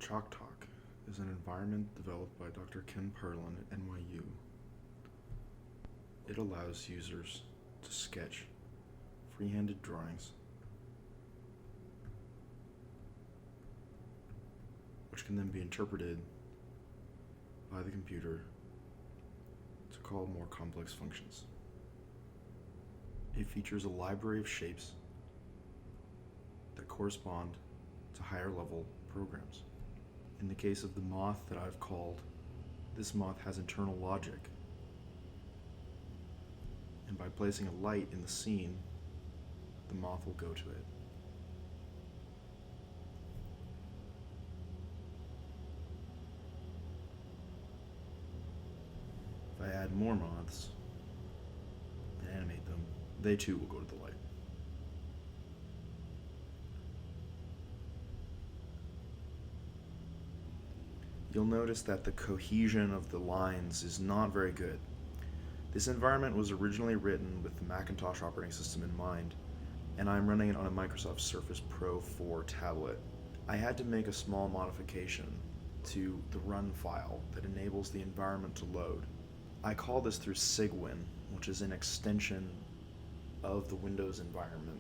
ChalkTalk is an environment developed by Dr. Ken Perlin at NYU. It allows users to sketch freehanded drawings, which can then be interpreted by the computer to call more complex functions. It features a library of shapes that correspond to higher level programs. In the case of the moth that I've called, this moth has internal logic. And by placing a light in the scene, the moth will go to it. If I add more moths and animate them, they too will go to the light. You'll notice that the cohesion of the lines is not very good. This environment was originally written with the Macintosh operating system in mind, and I'm running it on a Microsoft Surface Pro 4 tablet. I had to make a small modification to the run file that enables the environment to load. I call this through Cygwin, which is an extension of the Windows environment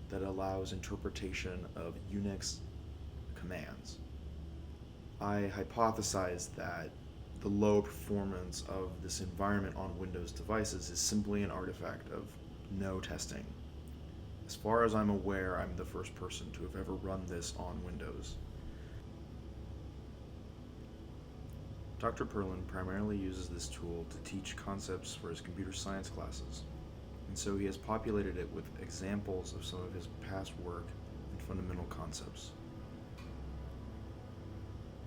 that allows interpretation of Unix commands. I hypothesized that the low performance of this environment on Windows devices is simply an artifact of no testing. As far as I'm aware, I'm the first person to have ever run this on Windows. Dr. Perlin primarily uses this tool to teach concepts for his computer science classes, and so he has populated it with examples of some of his past work and fundamental concepts.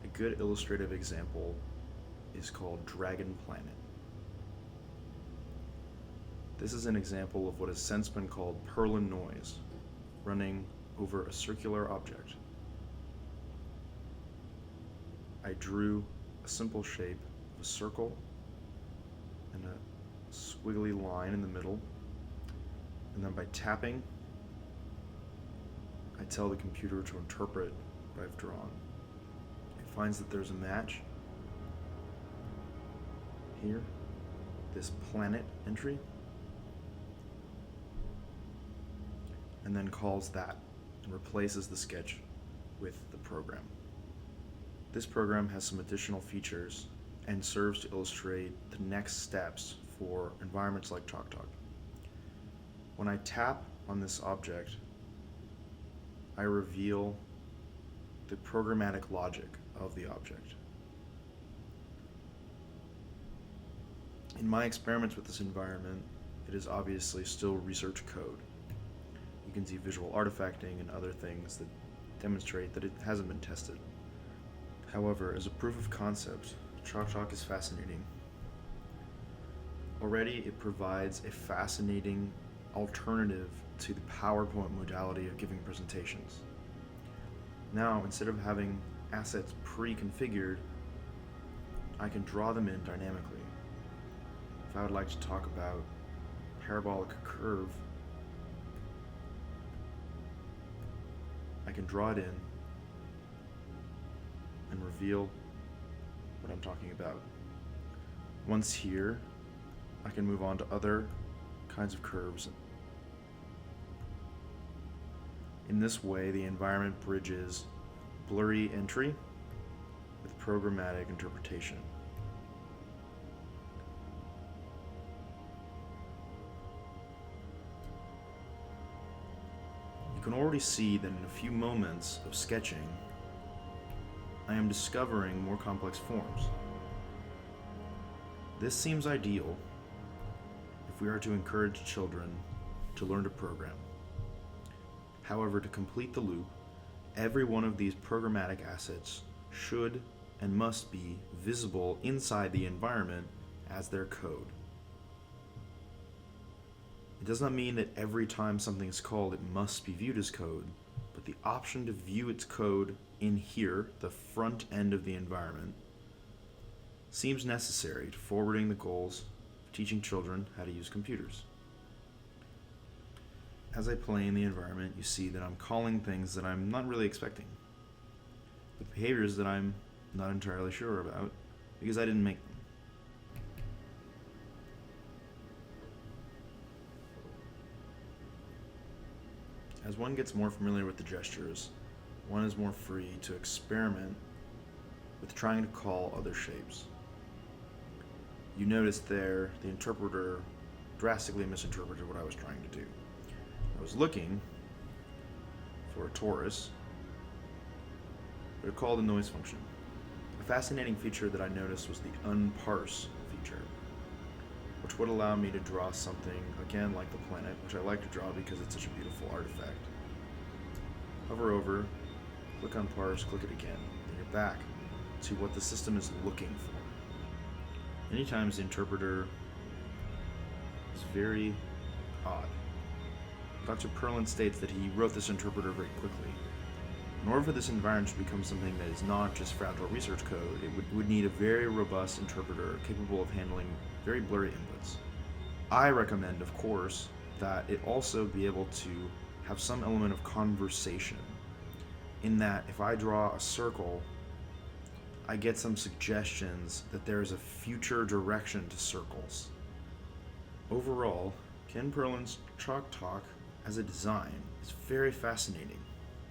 A good illustrative example is called Dragon Planet. This is an example of what has since been called Perlin Noise, running over a circular object. I drew a simple shape of a circle and a squiggly line in the middle, and then by tapping, I tell the computer to interpret what I've drawn. It finds that there's a match here, this planet entry, and then calls that and replaces the sketch with the program. This program has some additional features and serves to illustrate the next steps for environments like ChalkTalk. When I tap on this object, I reveal the programmatic logic of the object. In my experiments with this environment, it is obviously still research code. You can see visual artifacting and other things that demonstrate that it hasn't been tested. However, as a proof of concept, ChalkTalk is fascinating. Already, it provides a fascinating alternative to the PowerPoint modality of giving presentations. Now, instead of having assets pre-configured, I can draw them in dynamically. If I would like to talk about parabolic curve, I can draw it in and reveal what I'm talking about. Once here, I can move on to other kinds of curves. In this way, the environment bridges blurry entry with programmatic interpretation. You can already see that in a few moments of sketching, I am discovering more complex forms. This seems ideal if we are to encourage children to learn to program. However, to complete the loop, every one of these programmatic assets should and must be visible inside the environment as their code. It does not mean that every time something is called, it must be viewed as code, but the option to view its code in here, the front end of the environment, seems necessary to forwarding the goals of teaching children how to use computers. As I play in the environment, you see that I'm calling things that I'm not really expecting. with behaviors that I'm not entirely sure about because I didn't make them. As one gets more familiar with the gestures, one is more free to experiment with trying to call other shapes. You noticed there the interpreter drastically misinterpreted what I was trying to do. I was looking for a torus, but it called a noise function. A fascinating feature that I noticed was the unparse feature, which would allow me to draw something, again like the planet, which I like to draw because it's such a beautiful artifact. Hover over, click on parse, click it again, and you're back to what the system is looking for. Many times the interpreter is very odd. Dr. Perlin states that he wrote this interpreter very quickly. In order for this environment to become something that is not just fragile research code, it would need a very robust interpreter capable of handling very blurry inputs. I recommend, of course, that it also be able to have some element of conversation, in that if I draw a circle, I get some suggestions that there is a future direction to circles. Overall, Ken Perlin's Chalktalk as a design is very fascinating.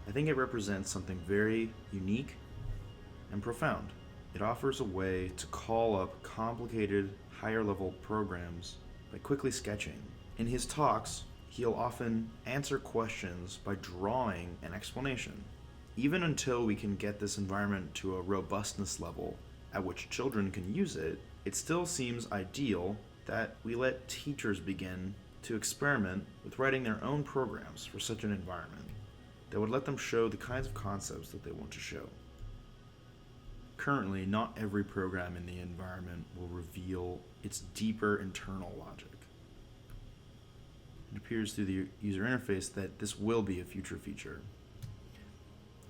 I think it represents something very unique and profound. It offers a way to call up complicated, higher-level programs by quickly sketching. In his talks, he'll often answer questions by drawing an explanation. Even until we can get this environment to a robustness level at which children can use it, it still seems ideal that we let teachers begin to experiment with writing their own programs for such an environment that would let them show the kinds of concepts that they want to show. Currently, not every program in the environment will reveal its deeper internal logic. It appears through the user interface that this will be a future feature.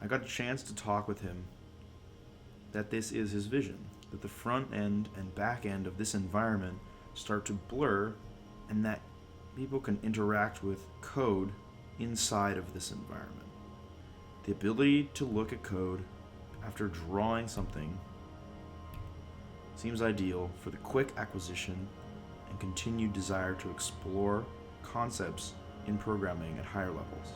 I got a chance to talk with him that this is his vision, that the front end and back end of this environment start to blur, and that people can interact with code inside of this environment. The ability to look at code after drawing something seems ideal for the quick acquisition and continued desire to explore concepts in programming at higher levels.